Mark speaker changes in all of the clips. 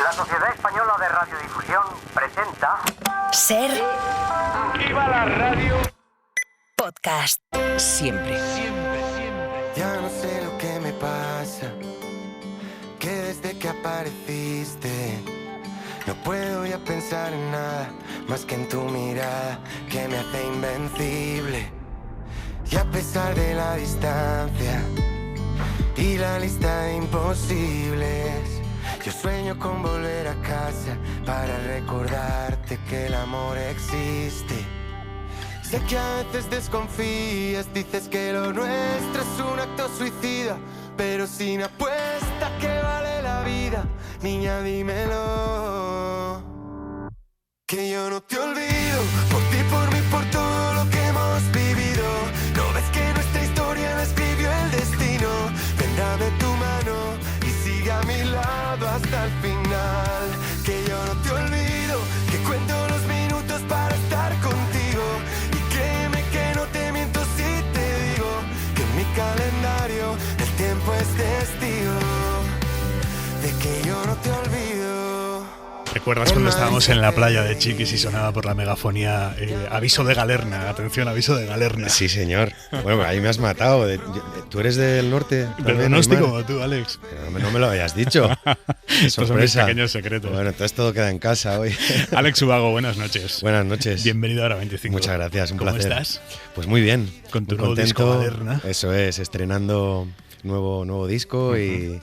Speaker 1: La Sociedad Española de Radiodifusión presenta...
Speaker 2: Ser...
Speaker 1: ¡Viva la radio!
Speaker 2: Podcast. Siempre.
Speaker 3: Ya no sé lo que me pasa, que desde que apareciste no puedo ya pensar en nada más que en tu mirada que me hace invencible. Y a pesar de la distancia y la lista de imposibles, yo sueño con volver a casa para recordarte que el amor existe. Sé que a veces desconfías, dices que lo nuestro es un acto suicida, pero sin apuesta que vale la vida, niña dímelo. Que yo no te olvido, por ti, por mí, por todo lo que hemos vivido. ¿No ves que nuestra historia la escribió el destino? Ven, dame tu mano y sigue a mi lado hasta el final. Que yo no te olvido, que cuento los minutos para estar contigo. Y créeme que no te miento si te digo que en mi calendario el tiempo es testigo de que yo no te olvido.
Speaker 4: ¿Recuerdas cuando estábamos en la playa de Chiquis y sonaba por la megafonía aviso de Galerna? Atención, aviso de Galerna.
Speaker 5: Sí, señor. Bueno, ahí me has matado. ¿Tú eres del norte?
Speaker 4: De Donosti como tú, Alex.
Speaker 5: Pero no me lo habías dicho.
Speaker 4: Estos son mis pequeños secretos.
Speaker 5: Bueno, entonces todo queda en casa hoy.
Speaker 4: Alex Ubago, buenas noches.
Speaker 5: Buenas noches.
Speaker 4: Bienvenido a Hora 25.
Speaker 5: Muchas gracias, un placer.
Speaker 4: ¿Cómo estás?
Speaker 5: Pues muy bien.
Speaker 4: Con tu
Speaker 5: muy
Speaker 4: nuevo disco Galerna.
Speaker 5: Eso es, estrenando nuevo disco y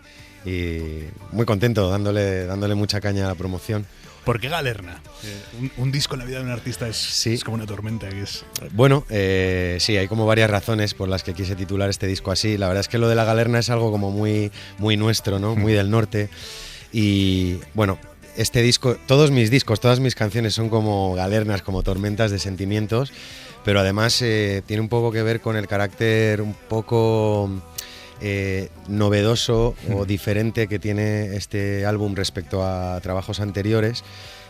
Speaker 5: muy contento, dándole mucha caña a la promoción.
Speaker 4: ¿Por qué Galerna? Un disco en la vida de un artista es como una tormenta.
Speaker 5: Bueno, sí, hay como varias razones por las que quise titular este disco así. La verdad es que lo de la Galerna es algo como muy nuestro, ¿no? Muy del norte. Y bueno, este disco, todos mis discos, todas mis canciones son como galernas, como tormentas de sentimientos, pero además tiene un poco que ver con el carácter un poco novedoso o diferente que tiene este álbum respecto a trabajos anteriores,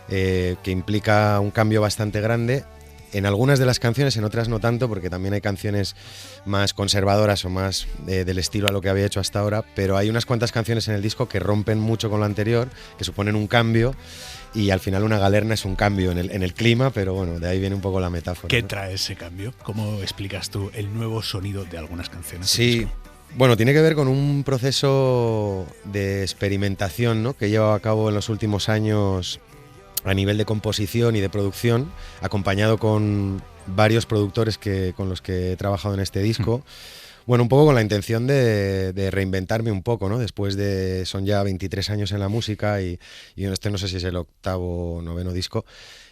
Speaker 5: que implica un cambio bastante grande en algunas de las canciones, en otras no tanto, porque también hay canciones más conservadoras o más del estilo a lo que había hecho hasta ahora, pero hay unas cuantas canciones en el disco que rompen mucho con lo anterior, que suponen un cambio. Y al final una galerna es un cambio en el clima, pero bueno, de ahí viene un poco la metáfora.
Speaker 4: ¿Qué
Speaker 5: ¿no?
Speaker 4: trae ese cambio? ¿Cómo explicas tú el nuevo sonido de algunas canciones?
Speaker 5: Sí, bueno, tiene que ver con un proceso de experimentación, ¿no? Que llevo a cabo en los últimos años a nivel de composición y de producción, acompañado con varios productores con los que he trabajado en este disco. Bueno, un poco con la intención de reinventarme un poco, ¿no? Después son ya 23 años en la música y este no sé si es el 8º o 9º disco.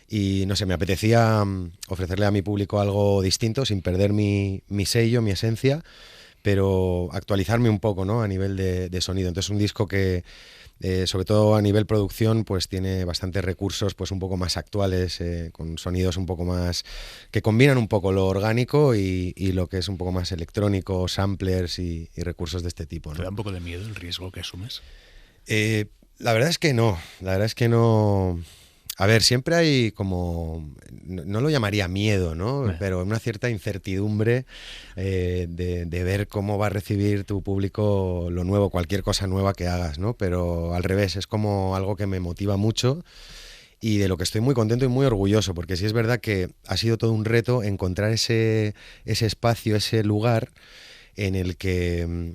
Speaker 5: Y no sé, me apetecía ofrecerle a mi público algo distinto, sin perder mi sello, mi esencia, pero actualizarme un poco, ¿no? A nivel de sonido. Entonces un disco que, sobre todo a nivel producción, pues tiene bastantes recursos pues un poco más actuales, con sonidos un poco más que combinan un poco lo orgánico y lo que es un poco más electrónico, samplers y recursos de este tipo, ¿no?
Speaker 4: ¿Te da un poco de miedo el riesgo que asumes?
Speaker 5: La verdad es que no. A ver, siempre hay como, no lo llamaría miedo, ¿no? Pero una cierta incertidumbre de ver cómo va a recibir tu público lo nuevo, cualquier cosa nueva que hagas, ¿no? Pero al revés, es como algo que me motiva mucho y de lo que estoy muy contento y muy orgulloso, porque sí es verdad que ha sido todo un reto encontrar ese espacio, ese lugar en el que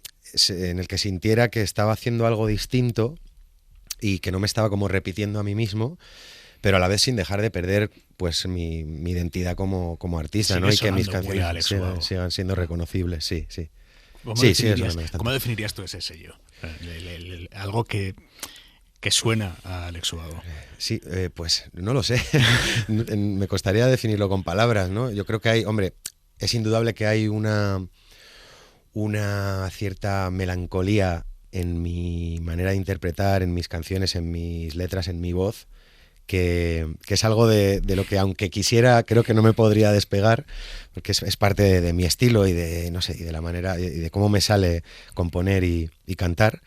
Speaker 5: sintiera que estaba haciendo algo distinto y que no me estaba como repitiendo a mí mismo, pero a la vez sin dejar de perder pues mi identidad como artista, ¿no? Y que mis canciones sigan siendo reconocibles, sí.
Speaker 4: ¿Cómo definirías tú ese sello? Algo que suena a Alex Ubago.
Speaker 5: Sí, pues no lo sé. Me costaría definirlo con palabras, ¿no? Yo creo que es indudable que hay una cierta melancolía en mi manera de interpretar, en mis canciones, en mis letras, en mi voz, que es algo de lo que, aunque quisiera, creo que no me podría despegar, porque es parte de mi estilo y de la manera y de cómo me sale componer y cantar.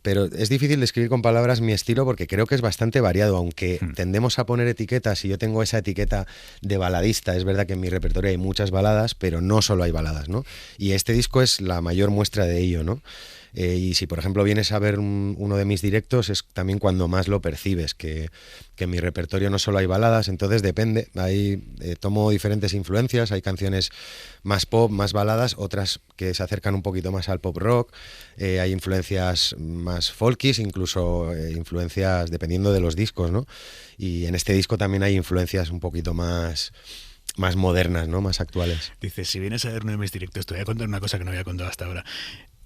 Speaker 5: Pero es difícil describir con palabras mi estilo porque creo que es bastante variado, aunque tendemos a poner etiquetas y yo tengo esa etiqueta de baladista. Es verdad que en mi repertorio hay muchas baladas, pero no solo hay baladas, ¿no? Y este disco es la mayor muestra de ello, ¿no? Y si, por ejemplo, vienes a ver uno de mis directos, es también cuando más lo percibes, que en mi repertorio no solo hay baladas, entonces depende. Tomo diferentes influencias, hay canciones más pop, más baladas, otras que se acercan un poquito más al pop rock, hay influencias más folkies, incluso influencias dependiendo de los discos, ¿no? Y en este disco también hay influencias un poquito más modernas, ¿no? Más actuales.
Speaker 4: Dices, si vienes a ver uno de mis directos, te voy a contar una cosa que no había contado hasta ahora.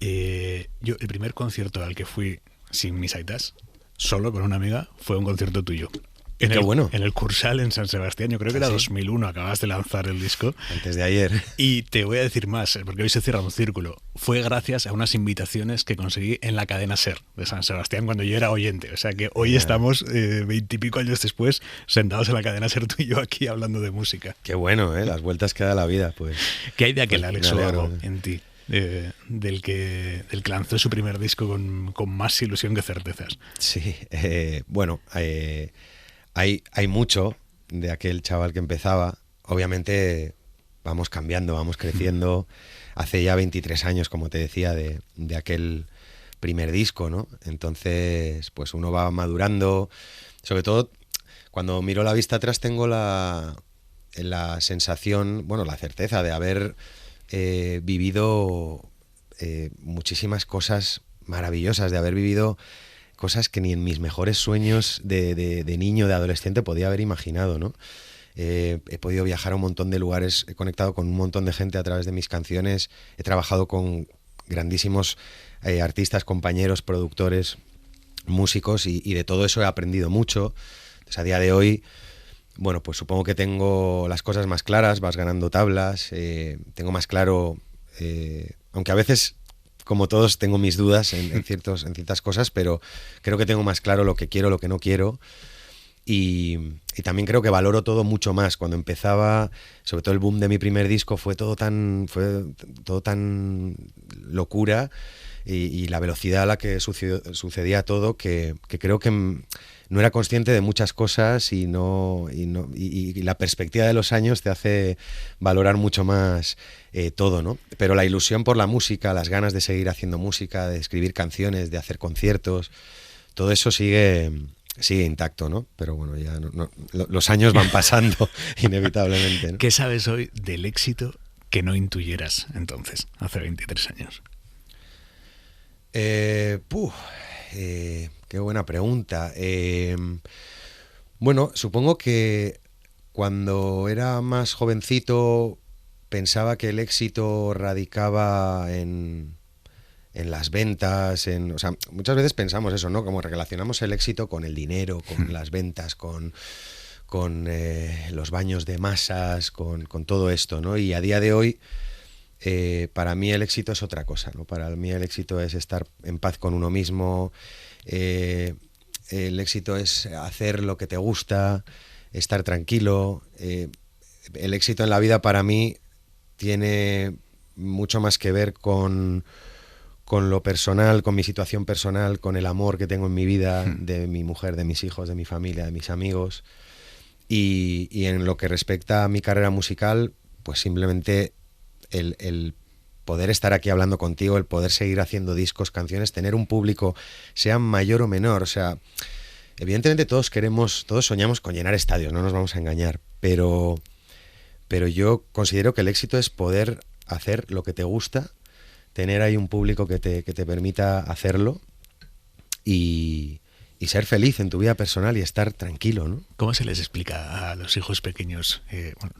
Speaker 4: Yo, el primer concierto al que fui sin mis aitas, solo con una amiga, fue un concierto tuyo.
Speaker 5: Qué bueno.
Speaker 4: En el Cursal, en San Sebastián, yo creo que era 2001, acabas de lanzar el disco.
Speaker 5: Antes de ayer.
Speaker 4: Y te voy a decir más, porque hoy se cierra un círculo. Fue gracias a unas invitaciones que conseguí en la cadena SER de San Sebastián cuando yo era oyente. O sea que hoy estamos 20 y pico años después sentados en la cadena SER tú y yo aquí hablando de música.
Speaker 5: Qué bueno, las vueltas que da la vida, pues.
Speaker 4: ¿Qué hay de aquel Alex Ubago en ti? Del que lanzó su primer disco con más ilusión que certezas.
Speaker 5: Sí, bueno, hay mucho de aquel chaval que empezaba. Obviamente vamos cambiando, vamos creciendo. Hace ya 23 años, como te decía, de aquel primer disco, ¿no? Entonces, pues uno va madurando. Sobre todo, cuando miro la vista atrás tengo la sensación, bueno, la certeza de haber vivido muchísimas cosas maravillosas, de haber vivido cosas que ni en mis mejores sueños de niño, de adolescente podía haber imaginado, ¿no? He podido viajar a un montón de lugares, he conectado con un montón de gente a través de mis canciones, he trabajado con grandísimos artistas, compañeros, productores, músicos y de todo eso he aprendido mucho. Entonces, a día de hoy, bueno, pues supongo que tengo las cosas más claras, vas ganando tablas, tengo más claro, aunque a veces, como todos, tengo mis dudas en ciertas cosas, pero creo que tengo más claro lo que quiero, lo que no quiero. Y también creo que valoro todo mucho más. Cuando empezaba, sobre todo el boom de mi primer disco, fue todo tan locura y la velocidad a la que sucedía todo que creo que no era consciente de muchas cosas y la perspectiva de los años te hace valorar mucho más todo, ¿no? Pero la ilusión por la música, las ganas de seguir haciendo música, de escribir canciones, de hacer conciertos, todo eso sigue intacto, ¿no? Pero bueno, ya los años van pasando inevitablemente, ¿no?
Speaker 4: ¿Qué sabes hoy del éxito que no intuyeras entonces, hace 23 años?
Speaker 5: Qué buena pregunta. Bueno, supongo que cuando era más jovencito pensaba que el éxito radicaba en las ventas, o sea, muchas veces pensamos eso, ¿no? Como relacionamos el éxito con el dinero, con las ventas, con los baños de masas, con todo esto, ¿no? Y a día de hoy, para mí el éxito es otra cosa, ¿no? Para mí el éxito es estar en paz con uno mismo, el éxito es hacer lo que te gusta, estar tranquilo. El éxito en la vida para mí tiene mucho más que ver con lo personal, con mi situación personal, con el amor que tengo en mi vida, de mi mujer, de mis hijos, de mi familia, de mis amigos. Y en lo que respecta a mi carrera musical, pues simplemente el poder estar aquí hablando contigo, el poder seguir haciendo discos, canciones, tener un público, sea mayor o menor. O sea, evidentemente todos soñamos con llenar estadios, no nos vamos a engañar, pero yo considero que el éxito es poder hacer lo que te gusta, tener ahí un público que te permita hacerlo y ser feliz en tu vida personal y estar tranquilo, ¿no?
Speaker 4: ¿Cómo se les explica a los hijos pequeños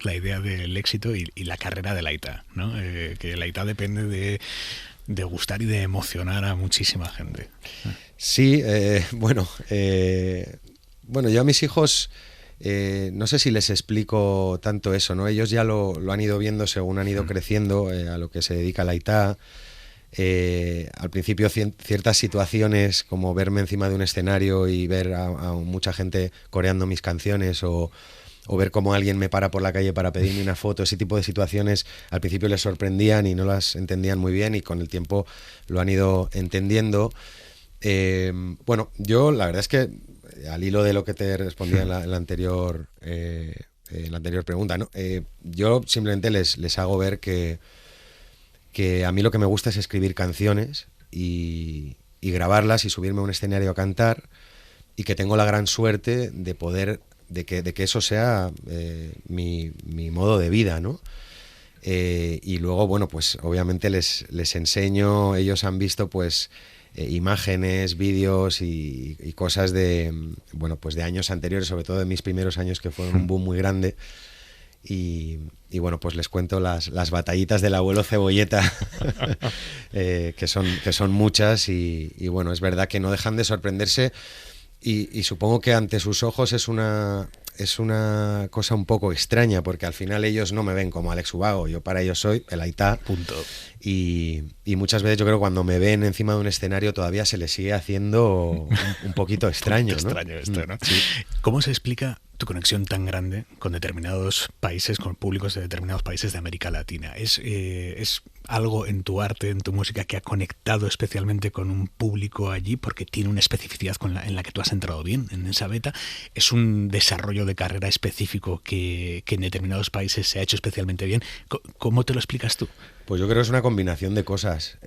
Speaker 4: la idea del éxito y la carrera del aita, ¿no? Que el aita depende de gustar y de emocionar a muchísima gente.
Speaker 5: Sí, bueno, yo a mis hijos no sé si les explico tanto eso, ¿no? Ellos ya lo han ido viendo según han ido creciendo a lo que se dedica el aita. Al principio ciertas situaciones como verme encima de un escenario y ver a mucha gente coreando mis canciones o ver cómo alguien me para por la calle para pedirme una foto, ese tipo de situaciones al principio les sorprendían y no las entendían muy bien y con el tiempo lo han ido entendiendo. Bueno, yo la verdad es que al hilo de lo que te respondía en la anterior pregunta, ¿no? Yo simplemente les hago ver que a mí lo que me gusta es escribir canciones y grabarlas y subirme a un escenario a cantar, y que tengo la gran suerte de poder, de que eso sea mi modo de vida, ¿no? Y luego, bueno, pues obviamente les enseño, ellos han visto pues imágenes, vídeos y cosas de, bueno, pues de años anteriores, sobre todo de mis primeros años, que fueron un boom muy grande. Y bueno, pues les cuento las batallitas del abuelo Cebolleta, que son muchas, y bueno, es verdad que no dejan de sorprenderse, y supongo que ante sus ojos es una cosa un poco extraña, porque al final ellos no me ven como Alex Ubago, yo para ellos soy el Aitá.
Speaker 4: Punto.
Speaker 5: Y muchas veces yo creo que cuando me ven encima de un escenario todavía se les sigue haciendo un poquito extraño, ¿no?
Speaker 4: Extraño esto, ¿no?
Speaker 5: Sí.
Speaker 4: ¿Cómo se explica tu conexión tan grande con determinados países, con públicos de determinados países de América Latina? ¿Es algo en tu arte, en tu música, que ha conectado especialmente con un público allí porque tiene una especificidad en la que tú has entrado bien en esa beta? ¿Es un desarrollo de carrera específico que en determinados países se ha hecho especialmente bien? ¿Cómo te lo explicas tú?
Speaker 5: Pues yo creo que es una combinación de cosas.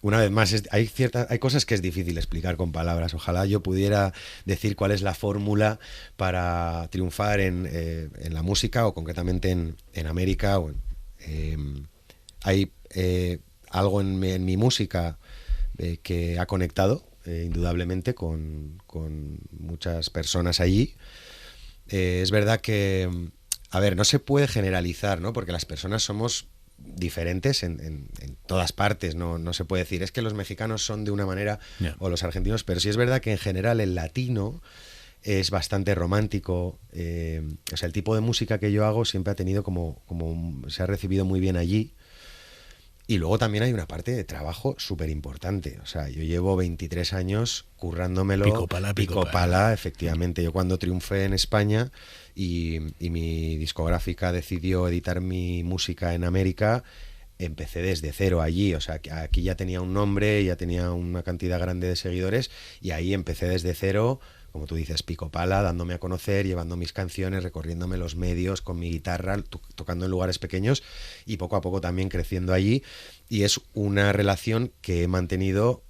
Speaker 5: Una vez más, hay cosas que es difícil explicar con palabras. Ojalá yo pudiera decir cuál es la fórmula para triunfar en la música, o concretamente en América. Hay algo en mi música que ha conectado indudablemente con muchas personas allí. Es verdad que, a ver, no se puede generalizar, ¿no? Porque las personas somos diferentes en todas partes, no se puede decir es que los mexicanos son de una manera o los argentinos, pero sí es verdad que en general el latino es bastante romántico. O sea, el tipo de música que yo hago siempre ha tenido se ha recibido muy bien allí. Y luego también hay una parte de trabajo súper importante. O sea, yo llevo 23 años currándomelo. Pico pala, efectivamente. Yo cuando triunfé en España y mi discográfica decidió editar mi música en América, empecé desde cero allí. O sea, aquí ya tenía un nombre, ya tenía una cantidad grande de seguidores, y ahí empecé desde cero, como tú dices, pico pala, dándome a conocer, llevando mis canciones, recorriéndome los medios con mi guitarra, tocando en lugares pequeños, y poco a poco también creciendo allí. Y es una relación que he mantenido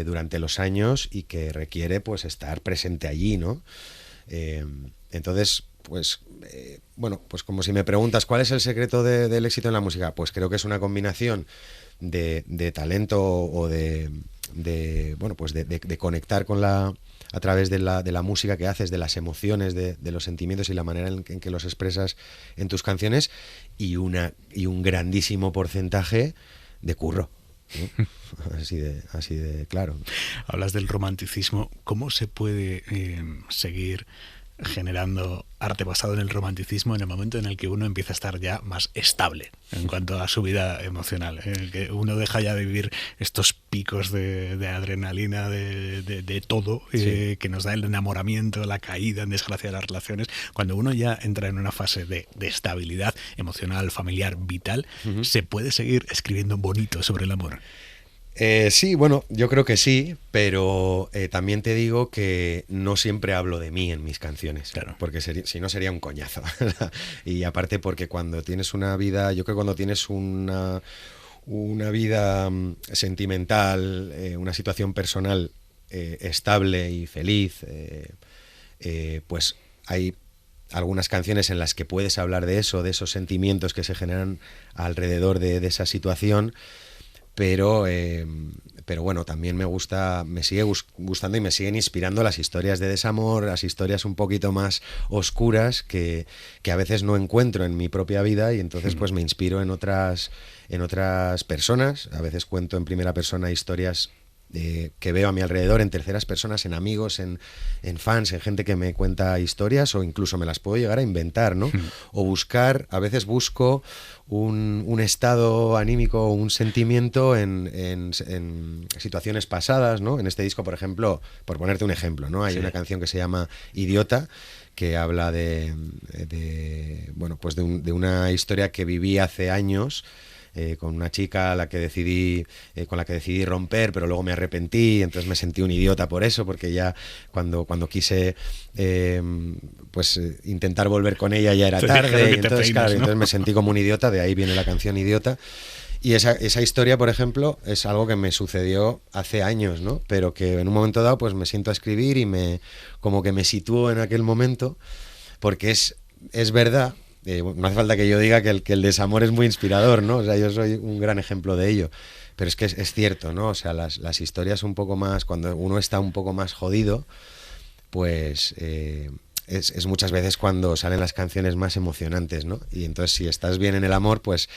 Speaker 5: durante los años y que requiere pues estar presente allí, ¿no? Entonces, pues bueno, pues como si me preguntas cuál es el secreto del éxito en la música, pues creo que es una combinación de talento, o de bueno, pues de conectar con a través de la música que haces, de las emociones, de los sentimientos y la manera en que los expresas en tus canciones, y un grandísimo porcentaje de curro, ¿no? Así de claro.
Speaker 4: Hablas del romanticismo. ¿Cómo se puede seguir generando arte basado en el romanticismo en el momento en el que uno empieza a estar ya más estable en cuanto a su vida emocional, que uno deja ya de vivir estos picos de adrenalina, de todo, sí, que nos da el enamoramiento, la caída en desgracia de las relaciones? Cuando uno ya entra en una fase de estabilidad emocional, familiar, vital, uh-huh, ¿se puede seguir escribiendo bonito sobre el amor?
Speaker 5: Sí, bueno, yo creo que sí, pero también te digo que no siempre hablo de mí en mis canciones, claro, porque si no sería un coñazo. Y aparte porque cuando tienes una vida, yo creo que cuando tienes una vida sentimental, una situación personal estable y feliz, pues hay algunas canciones en las que puedes hablar de eso, de esos sentimientos que se generan alrededor de esa situación. Pero bueno, también me sigue gustando y me siguen inspirando las historias de desamor, las historias un poquito más oscuras que a veces no encuentro en mi propia vida, y entonces pues me inspiro en otras personas. A veces cuento en primera persona historias que veo a mi alrededor, en terceras personas, en amigos, en fans, en gente que me cuenta historias, o incluso me las puedo llegar a inventar, ¿no? O a veces busco un estado anímico, un sentimiento en situaciones pasadas, ¿no? En este disco, por ejemplo, por ponerte un ejemplo, ¿no? Hay una canción que se llama Idiota, que habla de una historia que viví hace años, con una chica con la que decidí romper, pero luego me arrepentí, entonces me sentí un idiota por eso, porque ya cuando quise intentar volver con ella ya era tarde, y entonces me sentí como un idiota. De ahí viene la canción Idiota. Y esa historia, por ejemplo, es algo que me sucedió hace años, ¿no? Pero que en un momento dado pues me siento a escribir y como que me sitúo en aquel momento, porque es verdad, no hace falta que yo diga que el desamor es muy inspirador, ¿no? O sea, yo soy un gran ejemplo de ello. Pero es que es cierto, ¿no? O sea, las historias un poco más, cuando uno está un poco más jodido, pues es muchas veces cuando salen las canciones más emocionantes, ¿no? Y entonces si estás bien en el amor, pues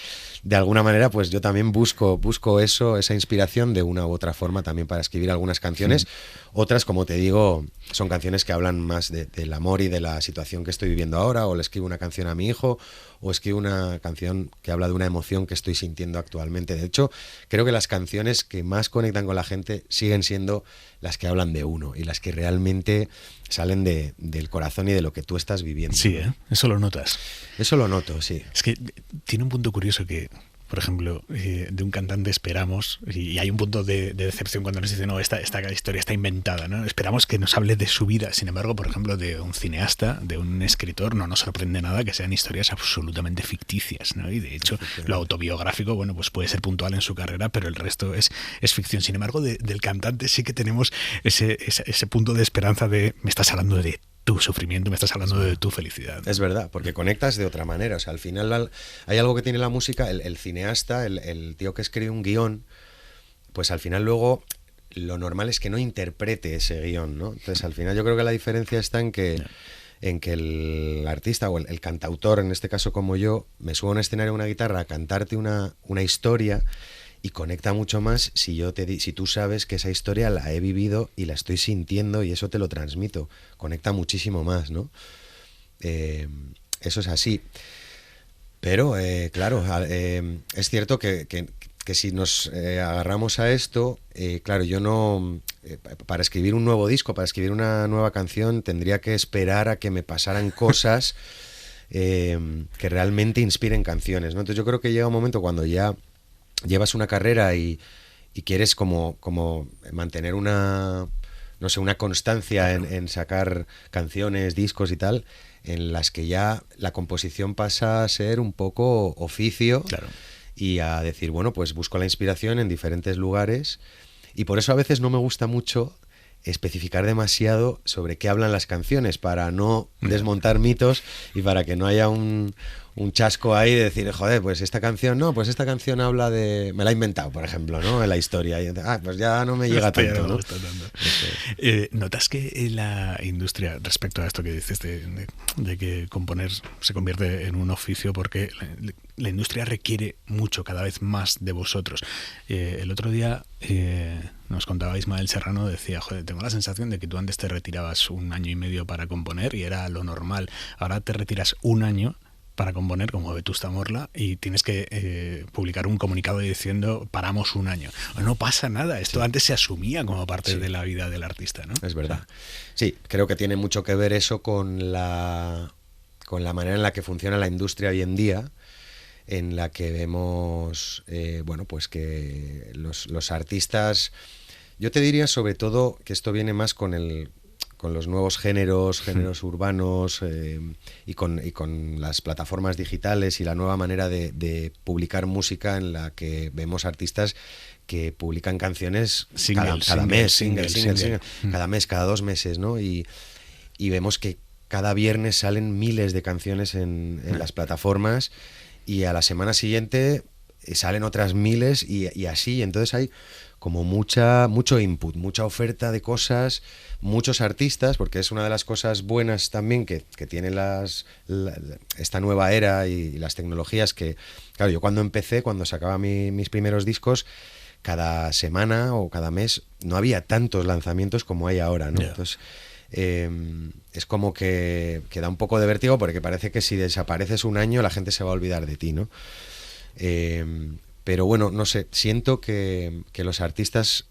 Speaker 5: de alguna manera pues yo también busco eso, esa inspiración de una u otra forma también para escribir algunas canciones. Otras, como te digo, son canciones que hablan más del amor y de la situación que estoy viviendo ahora, o le escribo una canción a mi hijo, o escribo una canción que habla de una emoción que estoy sintiendo actualmente. De hecho, creo que las canciones que más conectan con la gente siguen siendo las que hablan de uno y las que realmente salen del corazón y de lo que tú estás viviendo.
Speaker 4: Sí, ¿eh? Eso lo notas.
Speaker 5: Eso lo noto, sí.
Speaker 4: Es que tiene un punto curioso que, por ejemplo, de un cantante esperamos, y hay un punto de decepción cuando nos dice, no, esta historia está inventada, ¿no? Esperamos que nos hable de su vida. Sin embargo, por ejemplo, de un cineasta, de un escritor, no nos sorprende nada que sean historias absolutamente ficticias, ¿no? Y de hecho, lo autobiográfico, bueno, pues puede ser puntual en su carrera, pero el resto es ficción. Sin embargo, del cantante sí que tenemos ese punto de esperanza de, me estás hablando de tu sufrimiento, me estás hablando de tu felicidad.
Speaker 5: Es verdad, porque conectas de otra manera. O sea, al final hay algo que tiene la música, el cineasta, el tío que escribe un guión, pues al final luego lo normal es que no interprete ese guión, ¿no? Entonces al final yo creo que la diferencia está en que el artista o el cantautor, en este caso como yo, me subo a un escenario con una guitarra a cantarte una historia. Y conecta mucho más si tú sabes que esa historia la he vivido y la estoy sintiendo y eso te lo transmito. Conecta muchísimo más, ¿no? Eso es así. Pero, claro, es cierto que si nos agarramos a esto, claro, yo no... para escribir un nuevo disco, para escribir una nueva canción, tendría que esperar a que me pasaran cosas que realmente inspiren canciones, ¿no? Entonces yo creo que llega un momento cuando ya llevas una carrera y quieres como mantener una constancia en sacar canciones, discos y tal, en las que ya la composición pasa a ser un poco oficio.
Speaker 4: Claro.
Speaker 5: Y a decir, bueno, pues busco la inspiración en diferentes lugares y por eso a veces no me gusta mucho especificar demasiado sobre qué hablan las canciones para no desmontar mitos y para que no haya un chasco ahí de decir, joder, pues esta canción habla de... Me la he inventado, por ejemplo, ¿no? En la historia. Y, pues ya no me llega tanto, ¿no?
Speaker 4: ¿Notas que la industria, respecto a esto que dices de que componer se convierte en un oficio, porque la industria requiere mucho, cada vez más de vosotros? El otro día nos contaba Ismael Serrano, decía, joder, tengo la sensación de que tú antes te retirabas 1 año y medio para componer y era lo normal. Ahora te retiras 1 año para componer, como Vetusta Morla, y tienes que publicar un comunicado diciendo paramos 1 año. No pasa nada, esto antes se asumía como parte de la vida del artista, ¿no?
Speaker 5: Es verdad. Sí, creo que tiene mucho que ver eso con la manera en la que funciona la industria hoy en día, en la que vemos, bueno, pues que los artistas, yo te diría sobre todo que esto viene más con los nuevos géneros urbanos y con las plataformas digitales y la nueva manera de publicar música, en la que vemos artistas que publican canciones cada mes, cada mes, cada 2 meses, ¿no? Y vemos que cada viernes salen miles de canciones en las plataformas y a la semana siguiente salen otras miles y así. Entonces hay como mucho input, mucha oferta de cosas, muchos artistas, porque es una de las cosas buenas también que tiene esta nueva era y las tecnologías, que, claro, yo cuando sacaba mis primeros discos, cada semana o cada mes no había tantos lanzamientos como hay ahora, ¿no? Yeah. Entonces es como que da un poco de vértigo, porque parece que si desapareces 1 año la gente se va a olvidar de ti, ¿no? Pero bueno, no sé, siento que los artistas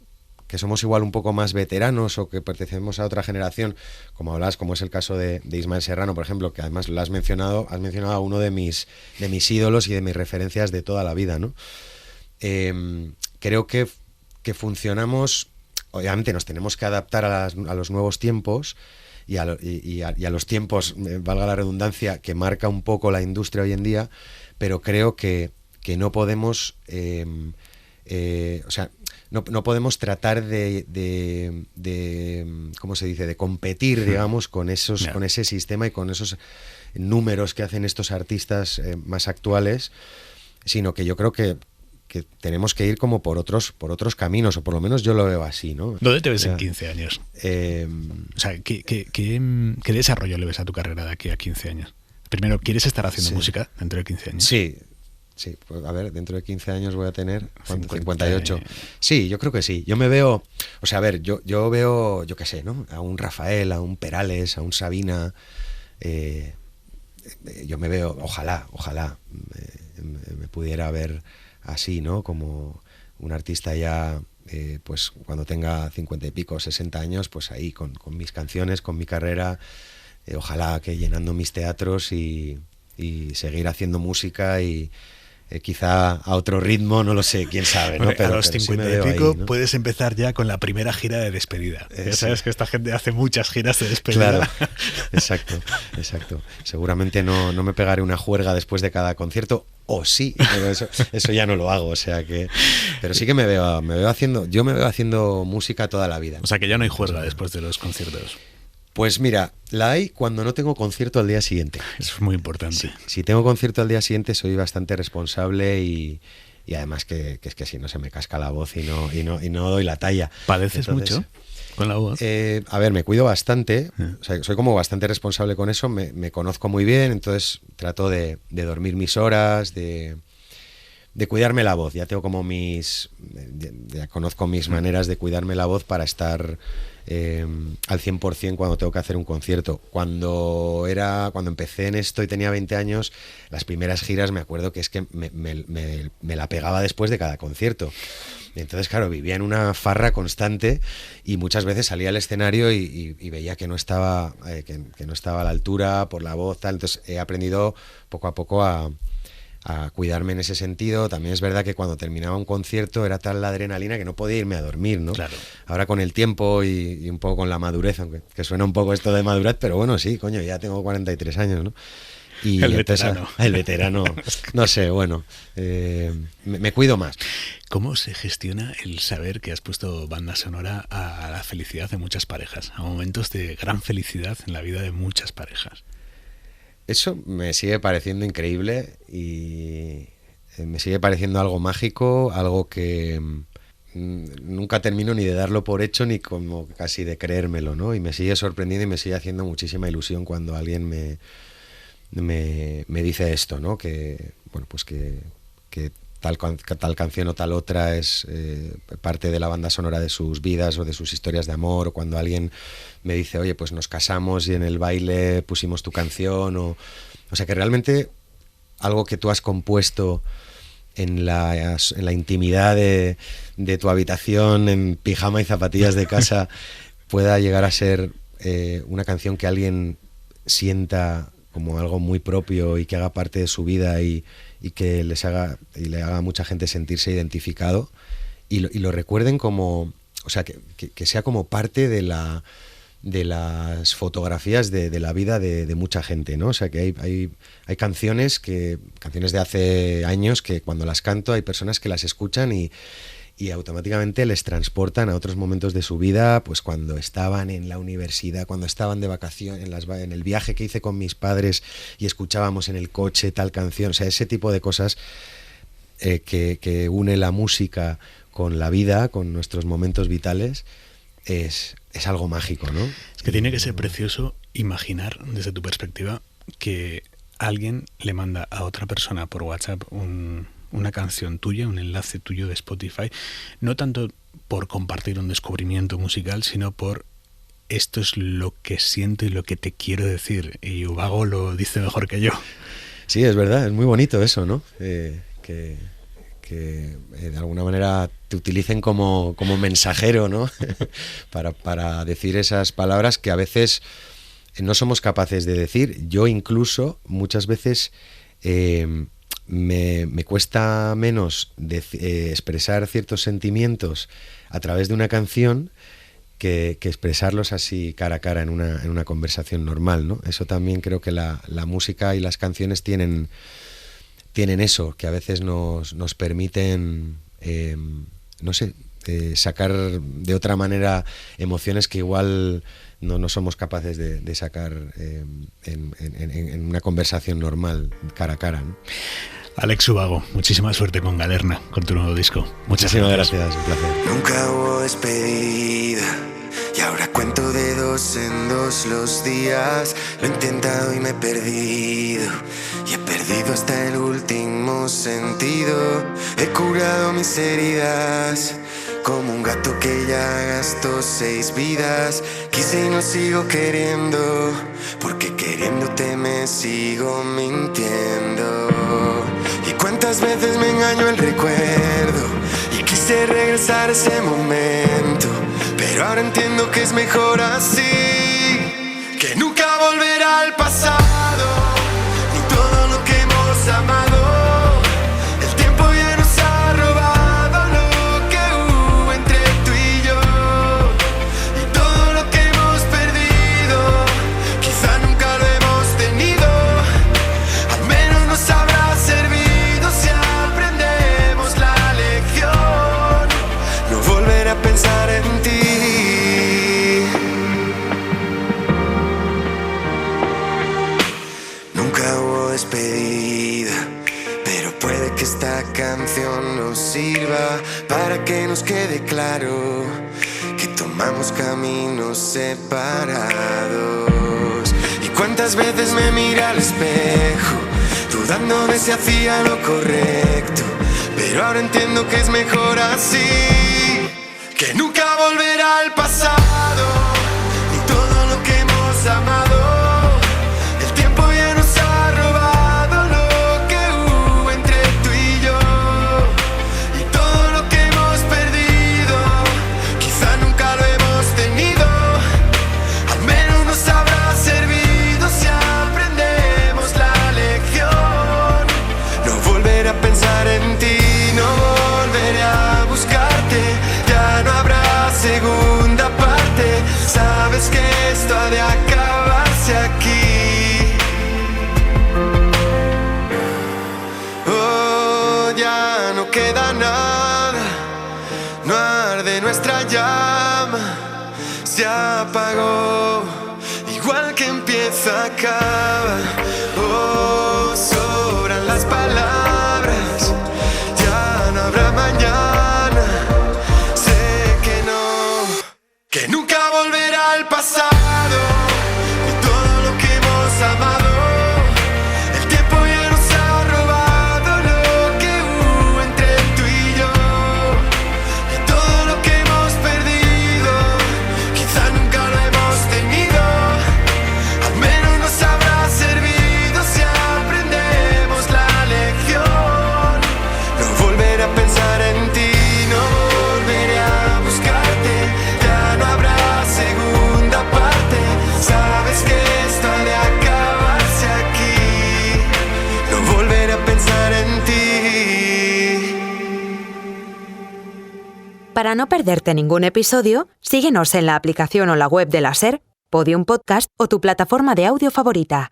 Speaker 5: que somos igual un poco más veteranos o que pertenecemos a otra generación, como hablas, como es el caso de Ismael Serrano, por ejemplo, que además lo has mencionado a uno de mis ídolos y de mis referencias de toda la vida, ¿no? Creo que funcionamos, obviamente nos tenemos que adaptar a los nuevos tiempos y a los tiempos, valga la redundancia, que marca un poco la industria hoy en día, pero creo que que no podemos, o sea, no podemos tratar de ¿cómo se dice?, de competir, digamos, con ese sistema y con esos números que hacen estos artistas más actuales, sino que yo creo que tenemos que ir como por otros caminos, o por lo menos yo lo veo así, ¿no?
Speaker 4: ¿Dónde te ves en 15 años? O sea, ¿qué desarrollo le ves a tu carrera de aquí a 15 años? Primero, ¿quieres estar haciendo música dentro de 15 años?
Speaker 5: Sí, pues a ver, dentro de 15 años voy a tener 58. Sí, yo creo que sí. Yo me veo, o sea, a ver, yo veo, yo qué sé, ¿no? A un Rafael, a un Perales, a un Sabina. Yo me veo, ojalá me pudiera ver así, ¿no? Como un artista ya, pues cuando tenga 50 y pico, 60 años, pues ahí con mis canciones, con mi carrera, ojalá que llenando mis teatros y seguir haciendo música y quizá a otro ritmo, no lo sé, quién sabe, ¿no?
Speaker 4: Pero a los 50 y pico
Speaker 5: ahí, ¿no?
Speaker 4: puedes empezar ya con la primera gira de despedida. Ya sabes que esta gente hace muchas giras de despedida.
Speaker 5: Claro, exacto. Seguramente no me pegaré una juerga después de cada concierto, o sí, pero eso ya no lo hago, o sea que... Pero sí que me veo haciendo música toda la vida.
Speaker 4: O sea que ya no hay juerga después de los conciertos.
Speaker 5: Pues mira, la hay cuando no tengo concierto al día siguiente.
Speaker 4: Eso es muy importante.
Speaker 5: Sí, si tengo concierto al día siguiente soy bastante responsable y además que es que si no se me casca la voz y no doy la talla.
Speaker 4: ¿Padeces mucho con la voz?
Speaker 5: A ver, me cuido bastante, o sea, soy como bastante responsable con eso, me conozco muy bien, entonces trato de dormir mis horas, de cuidarme la voz. Ya tengo como ya conozco mis maneras de cuidarme la voz para estar al 100% cuando tengo que hacer un concierto. Cuando empecé en esto y tenía 20 años, las primeras giras me acuerdo que es que me la pegaba después de cada concierto. Entonces, claro, vivía en una farra constante y muchas veces salía al escenario y veía que no estaba que no estaba a la altura por la voz, tal. Entonces he aprendido poco a poco a cuidarme en ese sentido. También es verdad que cuando terminaba un concierto era tal la adrenalina que no podía irme a dormir, ¿no?
Speaker 4: Claro.
Speaker 5: Ahora con el tiempo y un poco con la madurez, aunque que suena un poco esto de madurez, pero bueno, sí, coño, ya tengo 43 años, ¿no? Y
Speaker 4: el
Speaker 5: entonces,
Speaker 4: veterano.
Speaker 5: El veterano, no sé, bueno, me cuido más.
Speaker 4: ¿Cómo se gestiona el saber que has puesto banda sonora a la felicidad de muchas parejas, a momentos de gran felicidad en la vida de muchas parejas?
Speaker 5: Eso me sigue pareciendo increíble y me sigue pareciendo algo mágico, algo que nunca termino ni de darlo por hecho ni como casi de creérmelo, ¿no? Y me sigue sorprendiendo y me sigue haciendo muchísima ilusión cuando alguien me dice esto, ¿no? Que bueno, pues que tal canción o tal otra es parte de la banda sonora de sus vidas o de sus historias de amor, o cuando alguien me dice, oye, pues nos casamos y en el baile pusimos tu canción, o sea que realmente algo que tú has compuesto en la intimidad de tu habitación, en pijama y zapatillas de casa, pueda llegar a ser una canción que alguien sienta como algo muy propio y que haga parte de su vida y que le haga a mucha gente sentirse identificado y lo recuerden como, o sea, que sea como parte de las fotografías de la vida de mucha gente, ¿no? O sea, que hay canciones de hace años que cuando las canto hay personas que las escuchan y automáticamente les transportan a otros momentos de su vida, pues cuando estaban en la universidad, cuando estaban de vacaciones, en el viaje que hice con mis padres y escuchábamos en el coche tal canción. O sea, ese tipo de cosas que une la música con la vida, con nuestros momentos vitales, es algo mágico, ¿no?
Speaker 4: Es que tiene que ser precioso imaginar, desde tu perspectiva, que alguien le manda a otra persona por WhatsApp una canción tuya, un enlace tuyo de Spotify, no tanto por compartir un descubrimiento musical, sino por esto es lo que siento y lo que te quiero decir. Y Ubago lo dice mejor que yo.
Speaker 5: Sí, es verdad, es muy bonito eso, ¿no? Que de alguna manera te utilicen como mensajero, ¿no? para decir esas palabras que a veces no somos capaces de decir. Yo incluso muchas veces me cuesta menos expresar ciertos sentimientos a través de una canción que expresarlos así cara a cara en una conversación normal, ¿no? Eso también creo que la música y las canciones tienen tienen eso, que a veces nos permiten, no sé, sacar de otra manera emociones que igual no somos capaces de sacar en una conversación normal, cara a cara, ¿no?
Speaker 4: Alex Ubago, muchísima suerte con Galerna, con tu nuevo disco.
Speaker 5: Muchísimas gracias, un placer.
Speaker 3: Nunca hubo despedida y ahora cuento de 2 en 2 los días. Lo he intentado y me he perdido y he perdido hasta el último sentido. He curado mis heridas como un gato que ya gastó 6 vidas. Quise y no sigo queriendo, porque queriéndote me sigo mintiendo. Y cuántas veces me engañó el recuerdo y quise regresar a ese momento, pero ahora entiendo que es mejor así, que nunca volverá al pasado, ni todo lo que hemos amado. El tiempo ya nos ha robado lo que hubo entre tú y yo, y todo lo que hemos perdido, quizá nunca lo hemos tenido. Al menos nos habrá servido si aprendemos la lección, no volver a pensar en ti. Nunca hubo despedida, pero puede que esta canción nos sirva para que nos quede claro que tomamos caminos separados. Y cuántas veces me mira al espejo, dudando de si hacía lo correcto, pero ahora entiendo que es mejor así, que nunca volverá al pasado, ni todo lo que hemos amado. El tiempo ya nos ha robado lo que hubo entre tú y yo, y todo lo que hemos perdido, quizá nunca lo hemos tenido. Al menos nos habrá servido si aprendemos la lección, no volver a pensar en ti, no volveré a buscarte, ya no habrá segunda parte. Sabes que esto ha de acabarse aquí. Oh, ya no queda nada, no arde nuestra llama, se apagó, igual que empieza acaba. Oh, sobran las palabras, ya no habrá mañana. Sé que nunca volverá al pasado, ni todo lo que hemos amado. El tiempo ya nos ha robado lo que hubo entre tú y yo, y todo lo que hemos perdido, quizá nunca lo hemos tenido. Al menos nos habrá servido si aprendemos la lección, no volveré a pensar en ti, no volveré a buscarte, ya no habrá segunda parte. Sabes que esto ha de acabarse aquí, no volveré a pensar en ti.
Speaker 6: Para no perderte ningún episodio, síguenos en la aplicación o la web de la SER, Podium Podcast o tu plataforma de audio favorita.